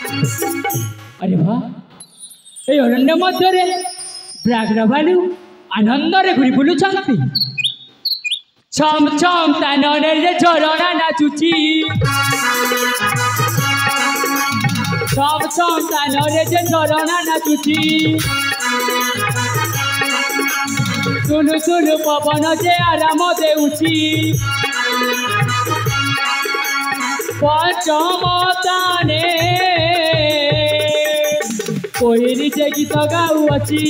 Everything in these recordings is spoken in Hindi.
अरे वाह ये अरण्य मध्य ब्राग्र भालू आनंद घुरी बुलूं छम छम तानने झरणा नाचुची छम छम तानने झरणा नाचुची सुनु सुनु पवन जे आराम देउची पंचमताने कोइली जे गीत गाउची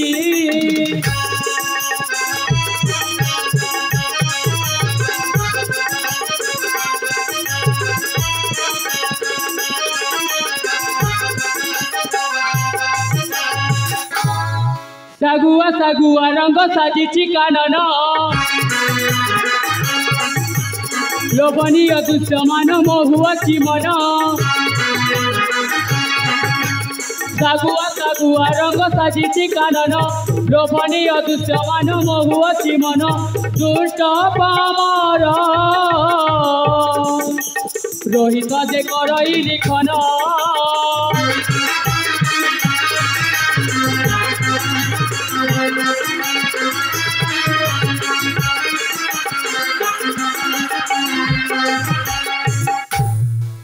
सागुआ सागुआ रंग साजिची कानन लोभनीय दुष्यमान महुअची मन सागुआ सागुआ रंग साजिची कानन लोभनीय दुष्यमान महुअची मन दुष्ट पामर रोहित जे करई लिखन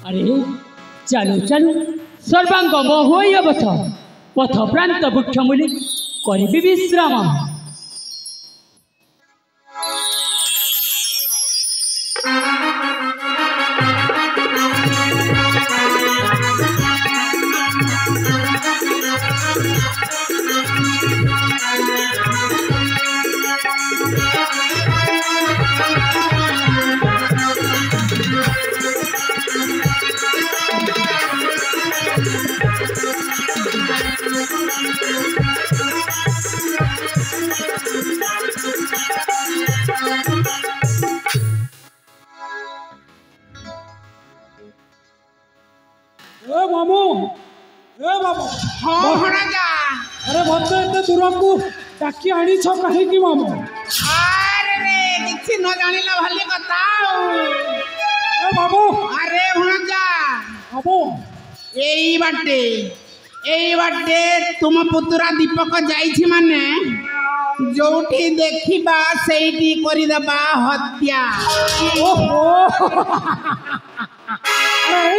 अरे चलो चलो सर्वांग मोहय बथ पथ प्रांत वृक्षमूले करी विश्राम अरे भक्त एते दूर को डाकी आनी छ कहीं की मामू अरे रे किछि न जानिला भले कथा ए बाबू अरे भणजा बाबू एई बाटे तुम पुतुरा दीपक जाईछि माने जोठी देखिबा सेठी करि देबा हत्या ओहो अरे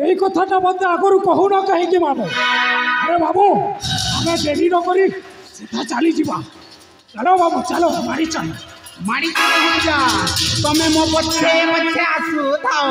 এই কথাটা মধ্যে আগরু কহু না কাহিকি মামু আরে বাবু আমরা দেরি ন করি সিধা চালি ଯିବା চলো বাবু চলো মারি চল যা তুমি মো পছে পছে আসু থাও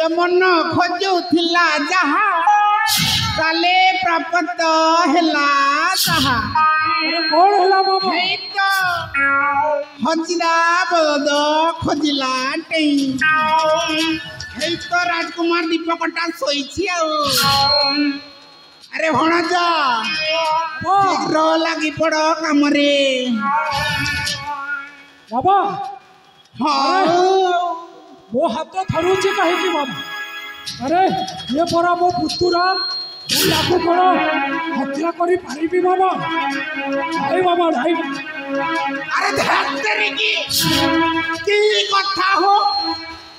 मन खोजुला जहा काले प्राप्त हैला ताहा कौन हैला बाबू तो हजिला बद खोजिला टेई तो राजकुमार दीपकटा सोईछि अरे भणजा शीघ्र लगी पड़ काम रे बाबा हाँ मो हाथ थरुची कहीं बाबू अरे ये परा मो पुतुरा याकू कौन हत्या करी पारिबी बाबा भाई बाबा भाई अरे धरतरी की कथा हो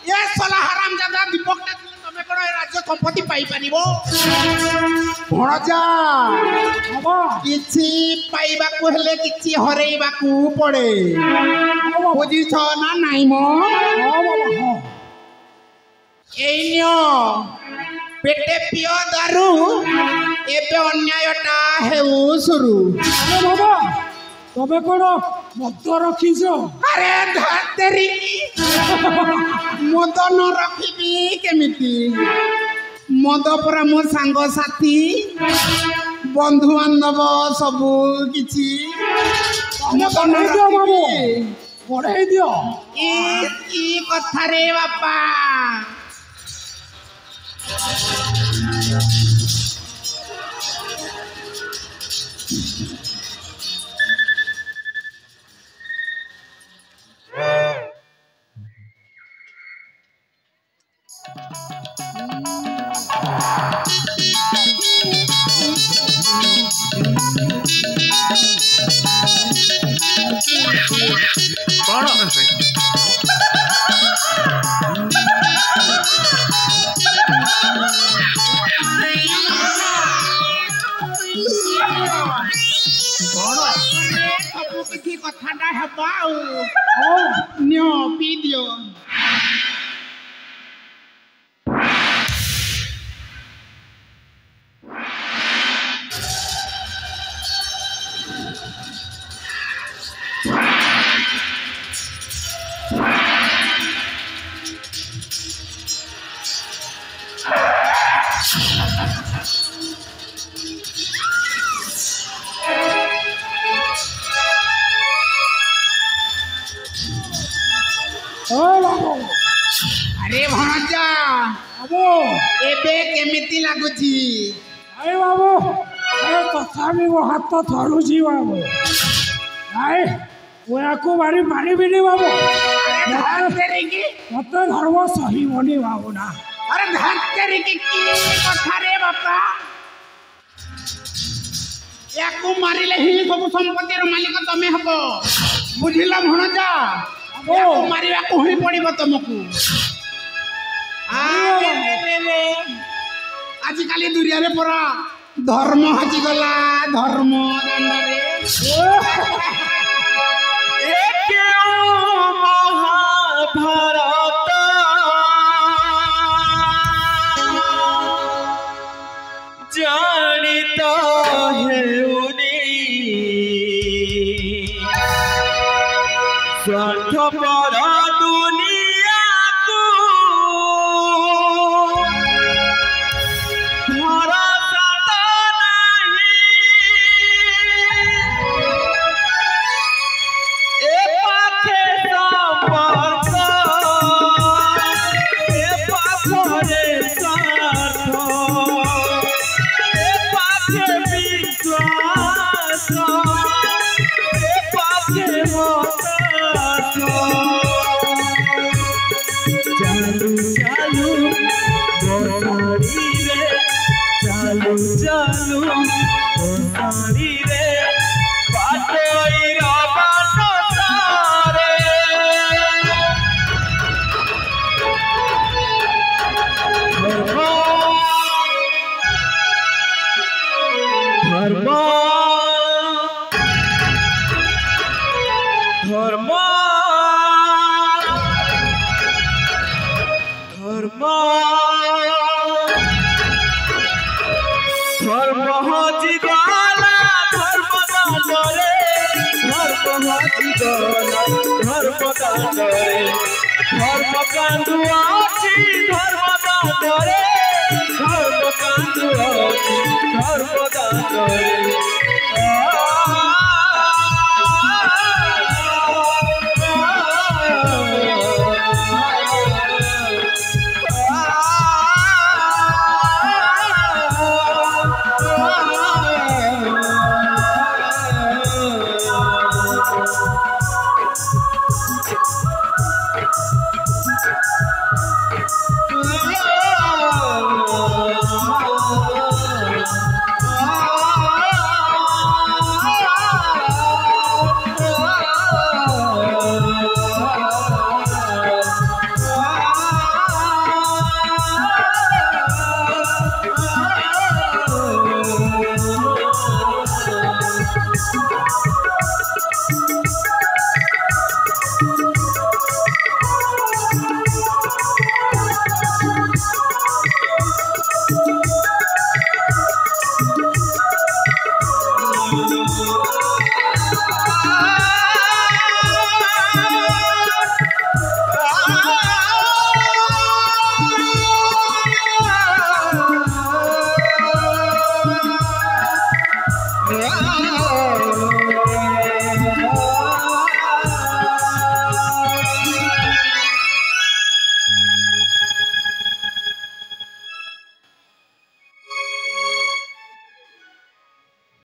ये सला हराम दादा दीपक तमे कोन राज्य संपत्ति पाई परिबो भणजा बाबा किछि पाइबा को हेले किछि हरेइबा को पड़े बुझी छ ना नाही मो हां बाबा हां एइन्यो पेटे पियो दारू एबे अन्यायटा हेउ शुरू अरे बाबा तबे कोन मत रखिछ अरे धरतरी मद न रखिबी केमिति मद परा मो सांग साथी बंधु बांधव सबू किछि बढ़ाई दियो बाबू बढ़ाई दियो ई कथा रे बापा सब किछि कथाटा हेबा नियो पी दियो बाबू अरे भणजा बाबू एबे केमिति लागुची अरे बाबू अरे तथापि मो हाथ थरुची बाबू नाई ओयाकू मारी मारिबिनी बाबू अरे की मत धर्म सही बनी बाबू ना अरे धरतेरी की कथा रे बापा याकू मारिले ही सब संपत्तिर मालिक तमे हबो बुझिला भणजा याकू मारिबा को ही पड़िबो तुमको आज काली दुनिया रे परा धर्म हजी गला धर्म दंडरे ए क्यों महाभारत जानिता है स्वार्थपर दुनिया को भरोसा तो नहीं ए पाखे संपर्क ए पाखरे स्वार्थ ए पाखे विश्वास ए पाखे मत चालू चालू बोसारी रे चालू चालू बोसारी रे बाटोई रा बाटो सारे धर्म धर्म धर्म धर्म हजी गला धर्म दांडरे धर्म हजी गला धर्म दांडरे धर्म कांदुआची धर्म दांडरे धर्म कांदुआची धर्म दांडरे